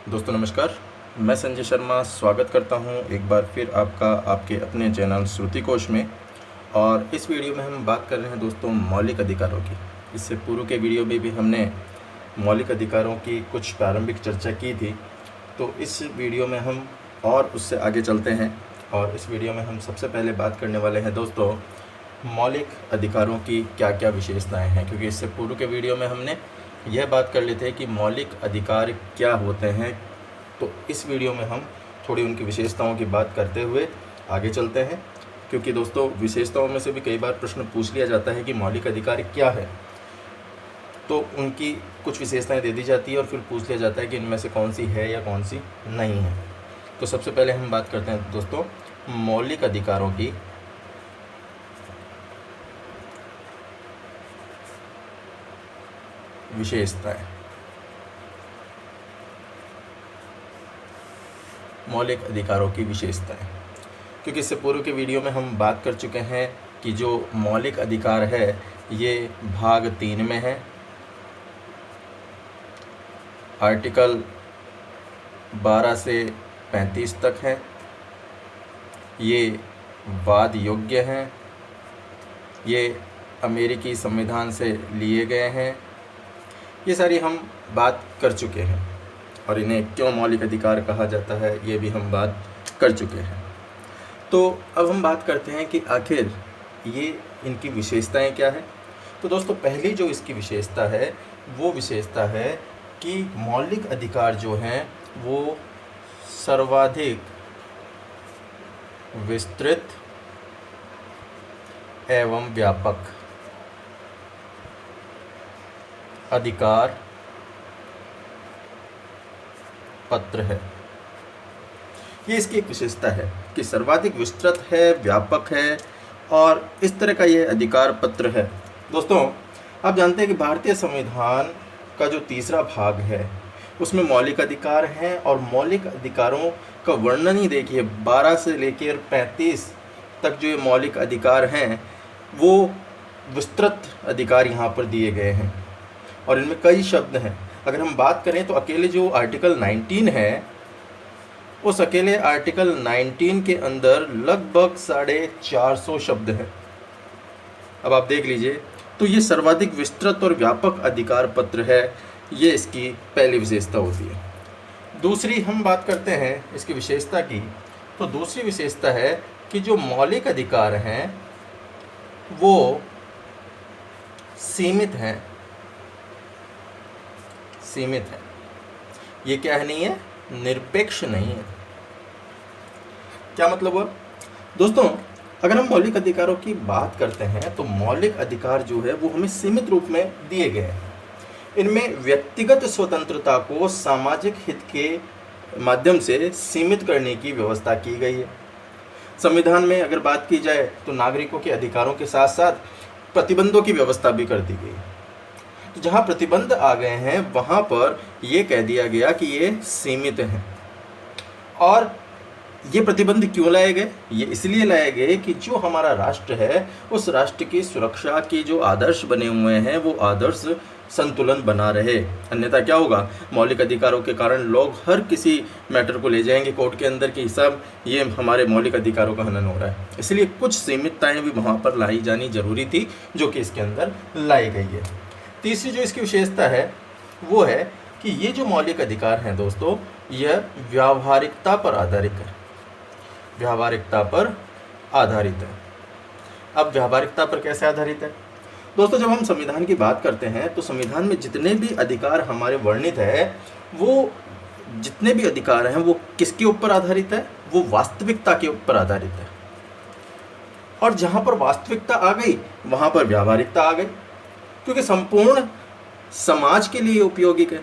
दोस्तों नमस्कार। मैं संजय शर्मा स्वागत करता हूं एक बार फिर आपका आपके अपने चैनल श्रुति कोश में। और इस वीडियो में हम बात कर रहे हैं दोस्तों मौलिक अधिकारों की। इससे पूर्व के वीडियो में भी हमने मौलिक अधिकारों की कुछ प्रारंभिक चर्चा की थी। तो इस वीडियो में हम और उससे आगे चलते हैं और इस वीडियो में हम सबसे पहले बात करने वाले हैं दोस्तों मौलिक अधिकारों की क्या क्या विशेषताएं हैं, क्योंकि इससे पूर्व के वीडियो में हमने यह बात कर लेते हैं कि मौलिक अधिकार क्या होते हैं। तो इस वीडियो में हम थोड़ी उनकी विशेषताओं की बात करते हुए आगे चलते हैं, क्योंकि दोस्तों विशेषताओं में से भी कई बार प्रश्न पूछ लिया जाता है कि मौलिक अधिकार क्या है। तो उनकी कुछ विशेषताएं दे दी जाती है और फिर पूछ लिया जाता है कि इनमें से कौन सी है या कौन सी नहीं है। तो सबसे पहले हम बात करते हैं दोस्तों मौलिक अधिकारों की विशेषताएं। मौलिक अधिकारों की विशेषताएं, क्योंकि इससे पूर्व के वीडियो में हम बात कर चुके हैं कि जो मौलिक अधिकार है ये भाग 3 में है। आर्टिकल 12 से 35 तक है। ये वाद योग्य हैं। ये अमेरिकी संविधान से लिए गए हैं। ये सारी हम बात कर चुके हैं और इन्हें क्यों मौलिक अधिकार कहा जाता है ये भी हम बात कर चुके हैं। तो अब हम बात करते हैं कि आखिर ये इनकी विशेषताएं क्या है। तो दोस्तों पहली जो इसकी विशेषता है वो विशेषता है कि मौलिक अधिकार जो हैं वो सर्वाधिक विस्तृत एवं व्यापक अधिकार पत्र है। ये इसकी एक विशेषता है कि सर्वाधिक विस्तृत है, व्यापक है और इस तरह का ये अधिकार पत्र है। दोस्तों आप जानते हैं कि भारतीय संविधान का जो तीसरा भाग है उसमें मौलिक अधिकार हैं और मौलिक अधिकारों का वर्णन ही देखिए 12 से लेकर 35 तक जो ये मौलिक अधिकार हैं वो विस्तृत अधिकार यहाँ पर दिए गए हैं और इनमें कई शब्द हैं। अगर हम बात करें तो अकेले जो आर्टिकल 19 है उस अकेले आर्टिकल 19 के अंदर लगभग 450 शब्द हैं। अब आप देख लीजिए, तो ये सर्वाधिक विस्तृत और व्यापक अधिकार पत्र है। ये इसकी पहली विशेषता होती है। दूसरी हम बात करते हैं इसकी विशेषता की, तो दूसरी विशेषता है कि जो मौलिक अधिकार हैं वो सीमित हैं। सीमित है। ये क्या है, नहीं है, निरपेक्ष नहीं है। क्या मतलब हुआ दोस्तों? अगर हम मौलिक अधिकारों की बात करते हैं तो मौलिक अधिकार जो है वो हमें सीमित रूप में दिए गए हैं। इनमें व्यक्तिगत स्वतंत्रता को सामाजिक हित के माध्यम से सीमित करने की व्यवस्था की गई है। संविधान में अगर बात की जाए तो नागरिकों के अधिकारों के साथ साथ प्रतिबंधों की व्यवस्था भी कर दी गई। तो जहाँ प्रतिबंध आ गए हैं वहाँ पर यह कह दिया गया कि ये सीमित हैं। और ये प्रतिबंध क्यों लाए गए? ये इसलिए लाए गए कि जो हमारा राष्ट्र है उस राष्ट्र की सुरक्षा के जो आदर्श बने हुए हैं वो आदर्श संतुलन बना रहे। अन्यथा क्या होगा, मौलिक अधिकारों के कारण लोग हर किसी मैटर को ले जाएंगे कोर्ट के अंदर कि सब ये हमारे मौलिक अधिकारों का हनन हो रहा है। इसलिए कुछ सीमितताएं भी वहाँ पर लाई जानी जरूरी थी जो कि इसके अंदर लाई गई है। तीसरी जो इसकी विशेषता है वो है कि ये जो मौलिक अधिकार हैं दोस्तों यह व्यावहारिकता पर आधारित है। व्यावहारिकता पर आधारित है। अब व्यावहारिकता पर कैसे आधारित है दोस्तों? जब हम संविधान की बात करते हैं तो संविधान में जितने भी अधिकार हमारे वर्णित है वो जितने भी अधिकार हैं वो किसके ऊपर आधारित है? वो वास्तविकता के ऊपर आधारित है। और जहाँ पर वास्तविकता आ गई वहाँ पर व्यावहारिकता आ गई, क्योंकि संपूर्ण समाज के लिए उपयोगिक है।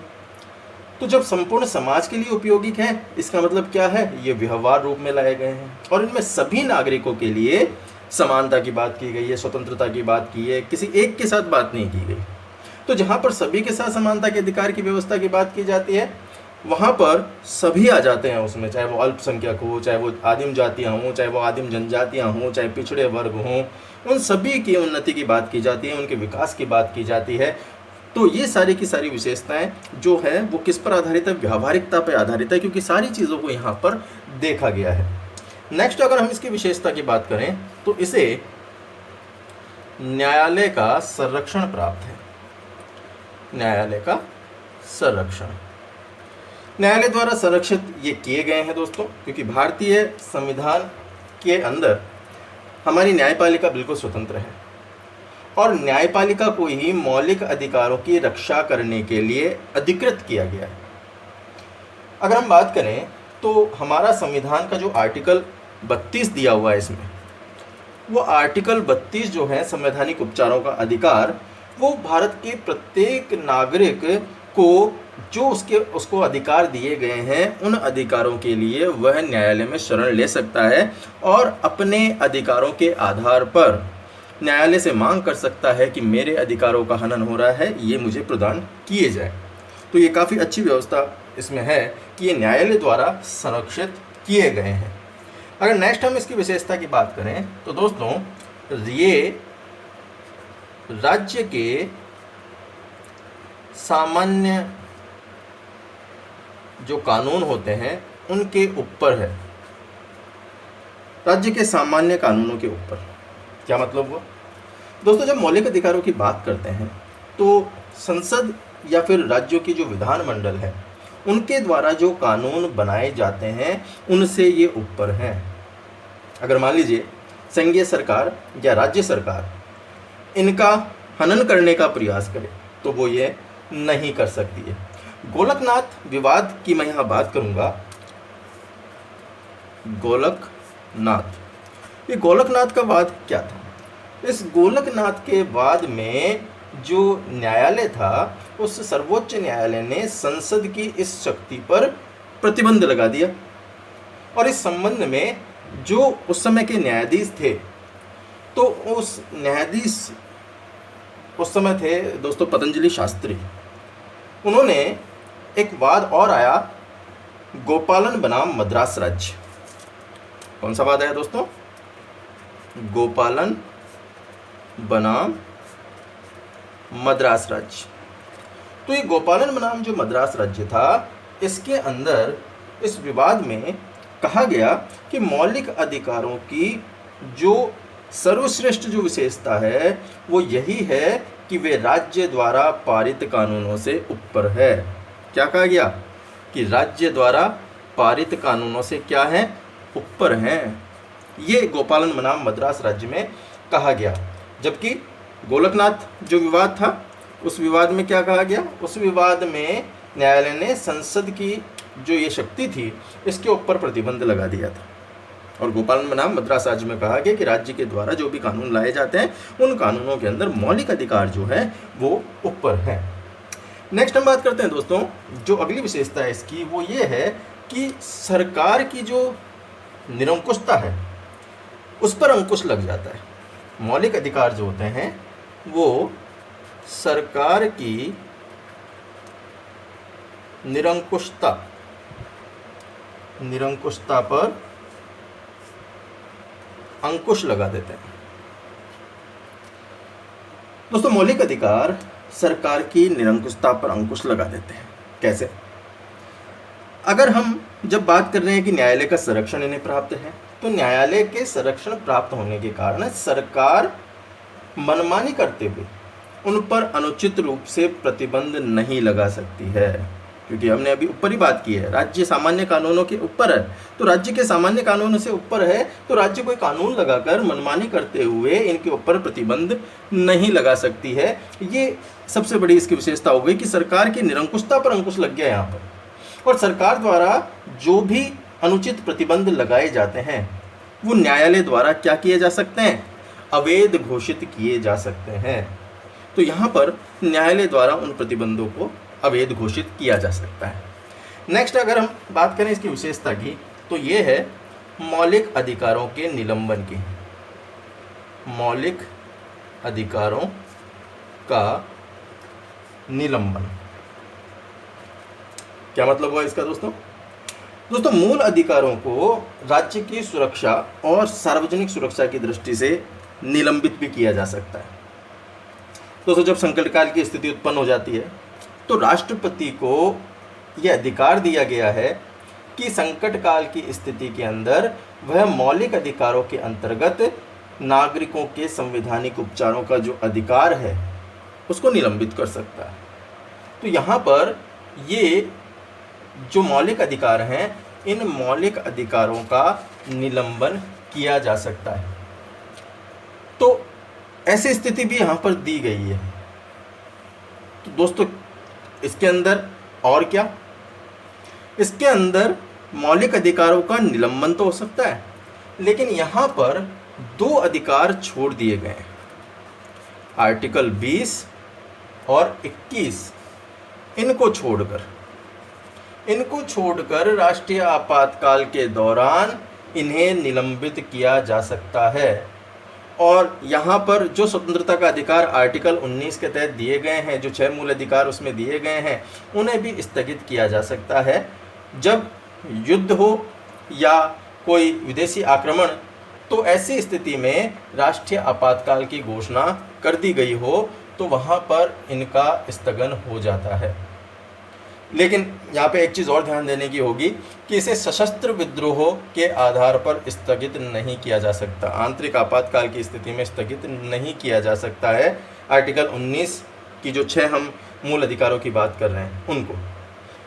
तो जब संपूर्ण समाज के लिए उपयोगिक है इसका मतलब क्या है, ये व्यवहार रूप में लाए गए हैं और इनमें सभी नागरिकों के लिए समानता की बात की गई है, स्वतंत्रता की बात की है, किसी एक के साथ बात नहीं की गई। तो जहाँ पर सभी के साथ समानता के अधिकार की व्यवस्था की बात की जाती है वहाँ पर सभी आ जाते हैं उसमें, चाहे वो अल्पसंख्यक हो, चाहे वो आदिम जातियाँ हों, चाहे वो आदिम जनजातियाँ हों, चाहे पिछड़े वर्ग हों, उन सभी की उन्नति की बात की जाती है, उनके विकास की बात की जाती है। तो ये सारी की सारी विशेषताएं जो है वो किस पर आधारित है, व्यावहारिकता पर आधारित है, क्योंकि सारी चीज़ों को यहाँ पर देखा गया है। नेक्स्ट अगर हम इसकी विशेषता की बात करें तो इसे न्यायालय का संरक्षण प्राप्त है। न्यायालय का संरक्षण, न्यायालय द्वारा संरक्षित ये किए गए हैं दोस्तों, क्योंकि भारतीय संविधान के अंदर हमारी न्यायपालिका बिल्कुल स्वतंत्र है और न्यायपालिका को ही मौलिक अधिकारों की रक्षा करने के लिए अधिकृत किया गया है। अगर हम बात करें तो हमारा संविधान का जो आर्टिकल 32 दिया हुआ है इसमें, वो आर्टिकल 32 जो है संवैधानिक उपचारों का अधिकार, वो भारत के प्रत्येक नागरिक को जो उसको अधिकार दिए गए हैं उन अधिकारों के लिए वह न्यायालय में शरण ले सकता है और अपने अधिकारों के आधार पर न्यायालय से मांग कर सकता है कि मेरे अधिकारों का हनन हो रहा है, ये मुझे प्रदान किए जाए। तो ये काफ़ी अच्छी व्यवस्था इसमें है कि ये न्यायालय द्वारा संरक्षित किए गए हैं। अगर नेक्स्ट हम इसकी विशेषता की बात करें तो दोस्तों ये राज्य के सामान्य जो कानून होते हैं उनके ऊपर है, राज्य के सामान्य कानूनों के ऊपर। क्या मतलब हुआ दोस्तों, जब मौलिक अधिकारों की बात करते हैं तो संसद या फिर राज्यों की जो विधानमंडल है उनके द्वारा जो कानून बनाए जाते हैं उनसे ये ऊपर हैं। अगर मान लीजिए संघीय सरकार या राज्य सरकार इनका हनन करने का प्रयास करे तो वो ये नहीं कर सकती है। गोलकनाथ विवाद की मैं यहाँ बात करूँगा। गोलकनाथ, ये गोलकनाथ का वाद क्या था? इस गोलकनाथ के बाद में जो न्यायालय था उस सर्वोच्च न्यायालय ने संसद की इस शक्ति पर प्रतिबंध लगा दिया और इस संबंध में जो उस समय के न्यायाधीश थे, तो उस न्यायाधीश उस समय थे दोस्तों पतंजलि शास्त्री। उन्होंने एक वाद और आया, गोपालन बनाम मद्रास राज्य। कौन सा वाद आया दोस्तों? गोपालन बनाम मद्रास राज्य। तो ये गोपालन बनाम जो मद्रास राज्य था, इसके अंदर इस विवाद में कहा गया कि मौलिक अधिकारों की जो सर्वश्रेष्ठ जो विशेषता है वो यही है कि वे राज्य द्वारा पारित कानूनों से ऊपर है। क्या कहा गया? कि राज्य द्वारा पारित कानूनों से क्या है? ऊपर हैं। ये गोपालन बनाम मद्रास राज्य में कहा गया। जबकि गोलकनाथ जो विवाद था उस विवाद में क्या कहा गया? उस विवाद में न्यायालय ने संसद की जो ये शक्ति थी इसके ऊपर प्रतिबंध लगा दिया था और गोपालन बनाम मद्रास राज्य में कहा गया कि राज्य के द्वारा जो भी कानून लाए जाते हैं उन कानूनों के अंदर मौलिक अधिकार जो है वो ऊपर है। नेक्स्ट हम बात करते हैं दोस्तों, जो अगली विशेषता है इसकी वो ये है कि सरकार की जो निरंकुशता है उस पर अंकुश लग जाता है। मौलिक अधिकार जो होते हैं वो सरकार की निरंकुशता पर अंकुश लगा देते हैं। दोस्तों मौलिक अधिकार सरकार की निरंकुशता पर अंकुश लगा देते हैं। कैसे? अगर हम जब बात कर रहे हैं कि न्यायालय का संरक्षण इन्हें प्राप्त है, तो न्यायालय के संरक्षण प्राप्त होने के कारण सरकार मनमानी करते हुए उन पर अनुचित रूप से प्रतिबंध नहीं लगा सकती है, क्योंकि हमने अभी ऊपर ही बात की है, राज्य सामान्य कानूनों के ऊपर है। तो राज्य के सामान्य कानूनों से ऊपर है तो राज्य कोई कानून लगाकर मनमानी करते हुए इनके ऊपर प्रतिबंध नहीं लगा सकती है। ये सबसे बड़ी इसकी विशेषता हो गई कि सरकार की निरंकुशता पर अंकुश लग गया यहाँ पर, और सरकार द्वारा जो भी अनुचित प्रतिबंध लगाए जाते हैं वो न्यायालय द्वारा क्या किए जा सकते हैं? अवैध घोषित किए जा सकते हैं। तो यहाँ पर न्यायालय द्वारा उन प्रतिबंधों को अवैध घोषित किया जा सकता है। नेक्स्ट अगर हम बात करें इसकी विशेषता की तो ये है मौलिक अधिकारों के निलंबन की। मौलिक अधिकारों का निलंबन क्या मतलब हुआ इसका दोस्तों? दोस्तों मूल अधिकारों को राज्य की सुरक्षा और सार्वजनिक सुरक्षा की दृष्टि से निलंबित भी किया जा सकता है। दोस्तों जब संकट काल की स्थिति उत्पन्न हो जाती है तो राष्ट्रपति को यह अधिकार दिया गया है कि संकट काल की स्थिति के अंदर वह मौलिक अधिकारों के अंतर्गत नागरिकों के संवैधानिक उपचारों का जो अधिकार है उसको निलंबित कर सकता है। तो यहाँ पर ये जो मौलिक अधिकार हैं, इन मौलिक अधिकारों का निलंबन किया जा सकता है। तो ऐसी स्थिति भी यहाँ पर दी गई है। तो दोस्तों इसके अंदर और क्या, इसके अंदर मौलिक अधिकारों का निलंबन तो हो सकता है, लेकिन यहाँ पर 2 अधिकार छोड़ दिए गए हैं, आर्टिकल 20 और 21। इनको छोड़कर राष्ट्रीय आपातकाल के दौरान इन्हें निलंबित किया जा सकता है। और यहाँ पर जो स्वतंत्रता का अधिकार आर्टिकल 19 के तहत दिए गए हैं, जो 6 मूल अधिकार उसमें दिए गए हैं, उन्हें भी स्थगित किया जा सकता है। जब युद्ध हो या कोई विदेशी आक्रमण, तो ऐसी स्थिति में राष्ट्रीय आपातकाल की घोषणा कर दी गई हो तो वहाँ पर इनका स्थगन हो जाता है। लेकिन यहाँ पे एक चीज़ और ध्यान देने की होगी कि इसे सशस्त्र विद्रोह के आधार पर स्थगित नहीं किया जा सकता, आंतरिक आपातकाल की स्थिति में स्थगित नहीं किया जा सकता है। आर्टिकल 19 की जो 6 हम मूल अधिकारों की बात कर रहे हैं उनको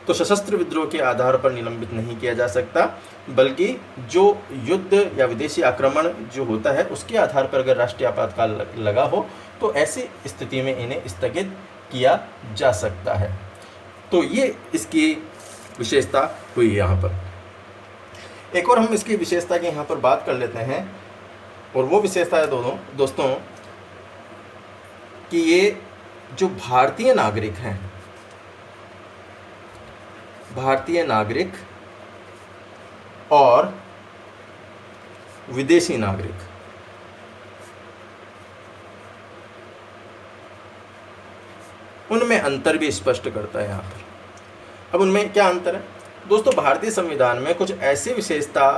तो सशस्त्र विद्रोह के आधार पर निलंबित नहीं किया जा सकता, बल्कि जो युद्ध या विदेशी आक्रमण जो होता है उसके आधार पर अगर राष्ट्रीय आपातकाल लगा हो तो ऐसी स्थिति में इन्हें स्थगित किया जा सकता है। तो ये इसकी विशेषता हुई यहाँ पर। एक और हम इसकी विशेषता की यहाँ पर बात कर लेते हैं, और वो विशेषता है दोस्तों कि ये जो भारतीय नागरिक हैं, भारतीय नागरिक और विदेशी नागरिक, उनमें अंतर भी स्पष्ट करता है यहाँ पर। अब उनमें क्या अंतर है दोस्तों? भारतीय संविधान में कुछ ऐसी विशेषता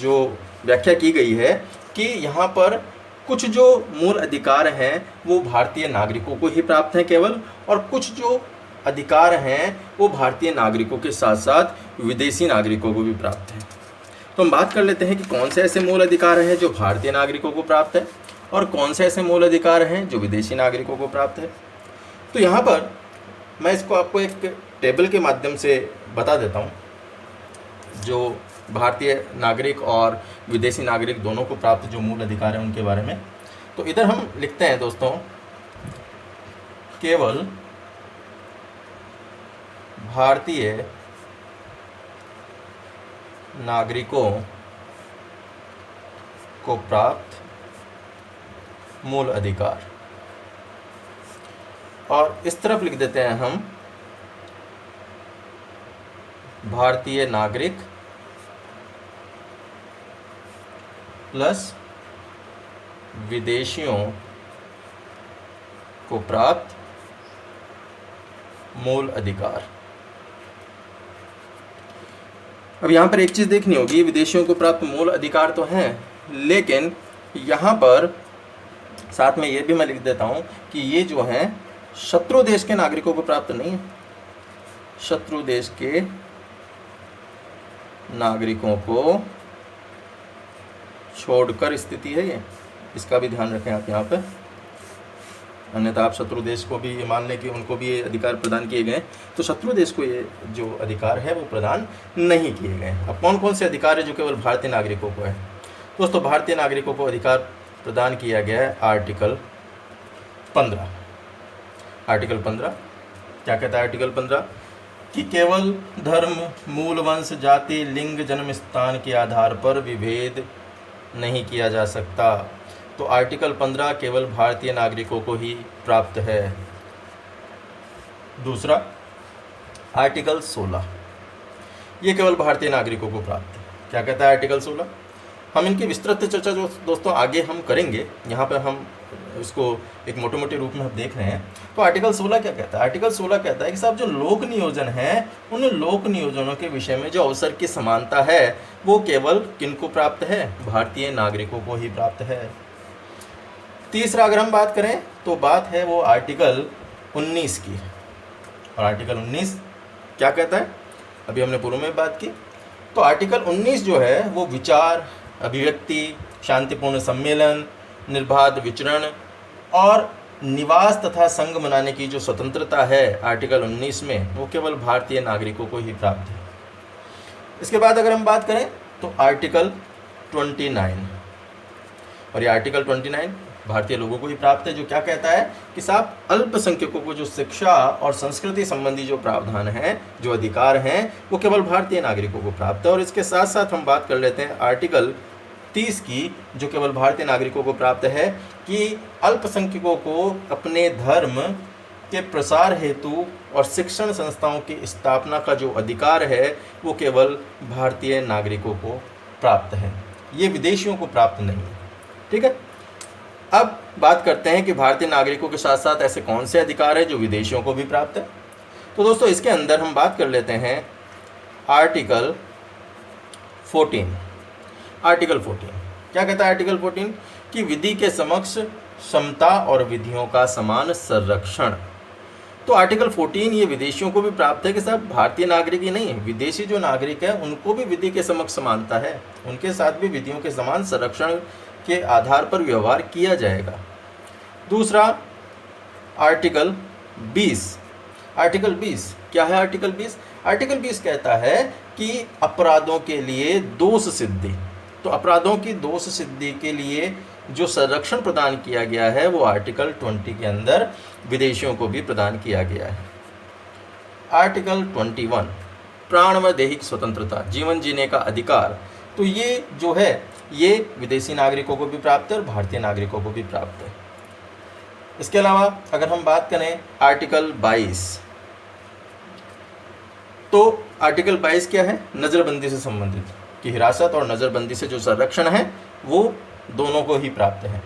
जो व्याख्या की गई है कि यहाँ पर कुछ जो मूल अधिकार हैं वो भारतीय नागरिकों को ही प्राप्त हैं केवल, और कुछ जो अधिकार हैं वो भारतीय नागरिकों के साथ साथ विदेशी नागरिकों को भी प्राप्त हैं। तो हम बात कर लेते हैं कि कौन से ऐसे मूल अधिकार हैं जो भारतीय नागरिकों को प्राप्त है और कौन से ऐसे मूल अधिकार हैं जो विदेशी नागरिकों को प्राप्त है। तो यहाँ पर मैं इसको आपको एक टेबल के माध्यम से बता देता हूँ, जो भारतीय नागरिक और विदेशी नागरिक दोनों को प्राप्त जो मूल अधिकार हैं उनके बारे में। तो इधर हम लिखते हैं दोस्तों, केवल भारतीय नागरिकों को प्राप्त मूल अधिकार, और इस तरफ लिख देते हैं हम भारतीय नागरिक प्लस विदेशियों को प्राप्त मूल अधिकार। अब यहाँ पर एक चीज़ देखनी होगी, विदेशियों को प्राप्त मूल अधिकार तो हैं, लेकिन यहाँ पर साथ में ये भी मैं लिख देता हूँ कि ये जो हैं शत्रु देश के नागरिकों को प्राप्त नहीं है। शत्रु देश के नागरिकों को छोड़कर स्थिति है ये, इसका भी ध्यान रखें आप यहाँ पे, अन्यथा आप शत्रु देश को भी मान लें कि उनको भी ये अधिकार प्रदान किए गए, तो शत्रु देश को ये जो अधिकार है वो प्रदान नहीं किए गए। अब कौन कौन से अधिकार है जो केवल भारतीय नागरिकों को है? दोस्तों भारतीय नागरिकों को अधिकार प्रदान किया गया है आर्टिकल 15। आर्टिकल 15 क्या कहता है? आर्टिकल 15 कि केवल धर्म, मूल वंश, जाति, लिंग, जन्म स्थान के आधार पर विभेद नहीं किया जा सकता। तो आर्टिकल 15 केवल भारतीय नागरिकों को ही प्राप्त है। दूसरा आर्टिकल 16, ये केवल भारतीय नागरिकों को प्राप्त है। क्या कहता है आर्टिकल 16? हम इनकी विस्तृत चर्चा जो दोस्तों आगे हम करेंगे, यहाँ पर हम इसको एक मोटे मोटे रूप में हम देख रहे हैं। तो आर्टिकल 16 क्या कहता है? आर्टिकल 16 कहता है कि साहब जो लोक नियोजन है, उन लोक नियोजनों के विषय में जो अवसर की समानता है वो केवल किनको प्राप्त है? भारतीय नागरिकों को ही प्राप्त है। तीसरा अगर हम बात करें तो बात है वो आर्टिकल 19 की। और आर्टिकल 19 क्या कहता है, अभी हमने पूर्व में बात की। तो आर्टिकल 19 जो है वो विचार, अभिव्यक्ति, शांतिपूर्ण सम्मेलन, निर्बाध विचरण और निवास तथा संघ मनाने की जो स्वतंत्रता है आर्टिकल 19 में, वो केवल भारतीय नागरिकों को ही प्राप्त है। इसके बाद अगर हम बात करें तो आर्टिकल 29, और ये आर्टिकल 29 भारतीय लोगों को ही प्राप्त है, जो क्या कहता है कि साहब अल्पसंख्यकों को जो शिक्षा और संस्कृति संबंधी जो प्रावधान हैं, जो अधिकार हैं, वो केवल भारतीय नागरिकों को प्राप्त है। और इसके साथ साथ हम बात कर लेते हैं आर्टिकल 30 की, जो केवल भारतीय नागरिकों को प्राप्त है, कि अल्पसंख्यकों को अपने धर्म के प्रसार हेतु और शिक्षण संस्थाओं की स्थापना का जो अधिकार है वो केवल भारतीय नागरिकों को प्राप्त है, ये विदेशियों को प्राप्त नहीं है। ठीक है, अब बात करते हैं कि भारतीय नागरिकों के साथ साथ ऐसे कौन से अधिकार है जो विदेशियों को भी प्राप्त है। तो दोस्तों इसके अंदर हम बात कर लेते हैं आर्टिकल 14। आर्टिकल 14 क्या कहता है? आर्टिकल 14 कि विधि के समक्ष समता और विधियों का समान संरक्षण। तो आर्टिकल 14 ये विदेशियों को भी प्राप्त है कि साहब भारतीय नागरिक ही नहीं है, विदेशी जो नागरिक है उनको भी विधि के समक्ष समानता है, उनके साथ भी विधियों के समान संरक्षण के आधार पर व्यवहार किया जाएगा। दूसरा आर्टिकल 20। आर्टिकल 20 क्या है? आर्टिकल 20, आर्टिकल 20 कहता है कि अपराधों के लिए दोष सिद्धि, तो अपराधों की दोष सिद्धि के लिए जो संरक्षण प्रदान किया गया है वो आर्टिकल 20 के अंदर विदेशियों को भी प्रदान किया गया है। आर्टिकल 21 प्राण व दैहिक स्वतंत्रता, जीवन जीने का अधिकार, तो ये जो है ये विदेशी नागरिकों को भी प्राप्त है और भारतीय नागरिकों को भी प्राप्त है। इसके अलावा अगर हम बात करें आर्टिकल 22, तो आर्टिकल 22 क्या है? नज़रबंदी से संबंधित, कि हिरासत और नज़रबंदी से जो संरक्षण है वो दोनों को ही प्राप्त है।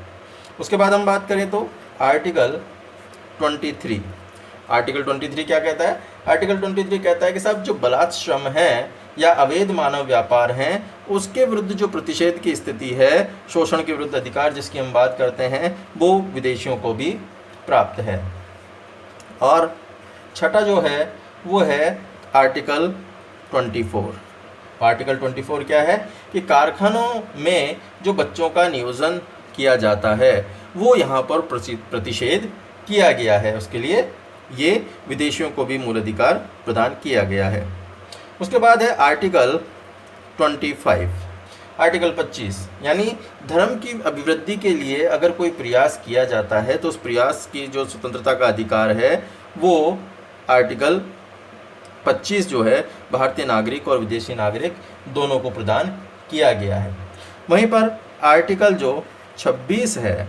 उसके बाद हम बात करें तो आर्टिकल 23। आर्टिकल 23 क्या कहता है? आर्टिकल 23 कहता है कि साहब जो बलात् श्रम है या अवैध मानव व्यापार हैं उसके विरुद्ध जो प्रतिषेध की स्थिति है, शोषण के विरुद्ध अधिकार जिसकी हम बात करते हैं, वो विदेशियों को भी प्राप्त है। और छठा जो है वो है आर्टिकल 24। आर्टिकल 24 क्या है कि कारखानों में जो बच्चों का नियोजन किया जाता है वो यहाँ पर प्रतिषेध किया गया है, उसके लिए ये विदेशियों को भी मूल अधिकार प्रदान किया गया है। उसके बाद है आर्टिकल 25। आर्टिकल 25 यानी धर्म की अभिवृद्धि के लिए अगर कोई प्रयास किया जाता है तो उस प्रयास की जो स्वतंत्रता का अधिकार है वो आर्टिकल 25 जो है भारतीय नागरिक और विदेशी नागरिक दोनों को प्रदान किया गया है। वहीं पर आर्टिकल जो 26 है,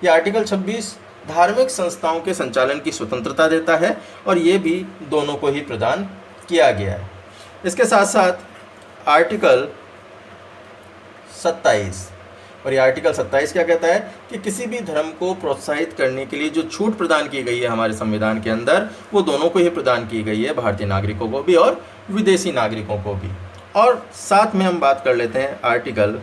ये आर्टिकल 26 धार्मिक संस्थाओं के संचालन की स्वतंत्रता देता है और ये भी दोनों को ही प्रदान किया गया है। इसके साथ साथ आर्टिकल 27, और ये आर्टिकल 27 क्या कहता है कि किसी भी धर्म को प्रोत्साहित करने के लिए जो छूट प्रदान की गई है हमारे संविधान के अंदर वो दोनों को ही प्रदान की गई है, भारतीय नागरिकों को भी और विदेशी नागरिकों को भी। और साथ में हम बात कर लेते हैं आर्टिकल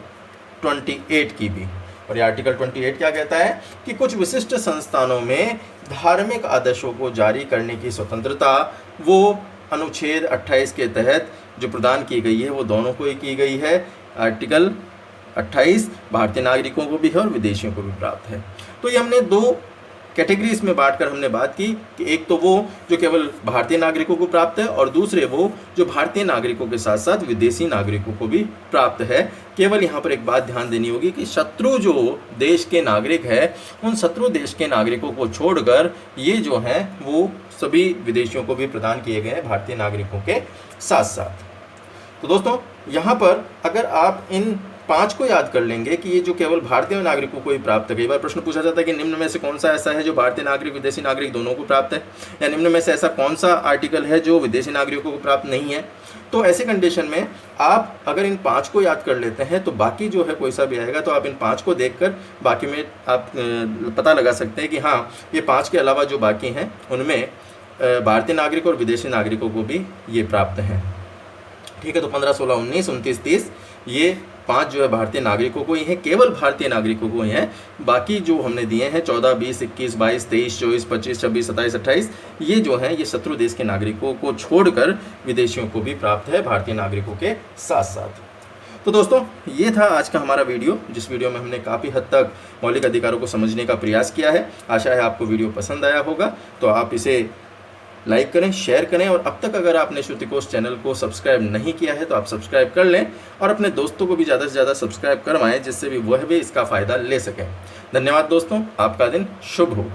28 की भी, और ये आर्टिकल 28 क्या कहता है कि कुछ विशिष्ट संस्थानों में धार्मिक आदर्शों को जारी करने की स्वतंत्रता वो अनुच्छेद 28 के तहत जो प्रदान की गई है वो दोनों को ही की गई है। आर्टिकल 28 भारतीय नागरिकों को भी है और विदेशियों को भी प्राप्त है। तो ये हमने दो कैटेगरीज में बांटकर हमने बात की कि एक तो वो जो केवल भारतीय नागरिकों को प्राप्त है और दूसरे वो जो भारतीय नागरिकों के साथ साथ विदेशी नागरिकों को भी प्राप्त है। केवल यहाँ पर एक बात ध्यान देनी होगी कि शत्रु जो देश के नागरिक है उन शत्रु देश के नागरिकों को छोड़कर ये जो हैं वो सभी विदेशियों को भी प्रदान किए गए हैं भारतीय नागरिकों के साथ साथ। तो दोस्तों यहाँ पर अगर आप इन 5 को याद कर लेंगे कि ये जो केवल भारतीय नागरिकों को ही प्राप्त है। कई बार प्रश्न पूछा जाता है कि निम्न में से कौन सा ऐसा है जो भारतीय नागरिक विदेशी नागरिक दोनों को प्राप्त है, या निम्न में से ऐसा कौन सा आर्टिकल है जो विदेशी नागरिकों को प्राप्त नहीं है। तो ऐसे कंडीशन में आप अगर इन 5 को याद कर लेते हैं तो बाकी जो है कोई सा भी आएगा तो आप इन 5 को देखकर बाकी में आप पता लगा सकते हैं कि हाँ ये 5 के अलावा जो बाकी हैं उनमें भारतीय नागरिक और विदेशी नागरिकों को भी ये प्राप्त हैं। ठीक है। तो 15, 16, 19, 29, 30 ये 5 जो है भारतीय नागरिकों को ही है, केवल भारतीय नागरिकों को ही है। बाकी जो हमने दिए हैं 14, 20, 21, 22, 23, 24, 25, 26, 27, 28 ये जो हैं ये शत्रु देश के नागरिकों को छोड़कर विदेशियों को भी प्राप्त है, भारतीय नागरिकों के साथ साथ। तो दोस्तों ये था आज का हमारा वीडियो, जिस वीडियो में हमने काफ़ी हद तक मौलिक अधिकारों को समझने का प्रयास किया है। आशा है आपको वीडियो पसंद आया होगा। तो आप इसे लाइक करें, शेयर करें, और अब तक अगर आपने श्रुतिकोश चैनल को सब्सक्राइब नहीं किया है तो आप सब्सक्राइब कर लें और अपने दोस्तों को भी ज़्यादा से ज़्यादा सब्सक्राइब करवाएं, जिससे भी वह भी इसका फ़ायदा ले सकें। धन्यवाद दोस्तों, आपका दिन शुभ हो।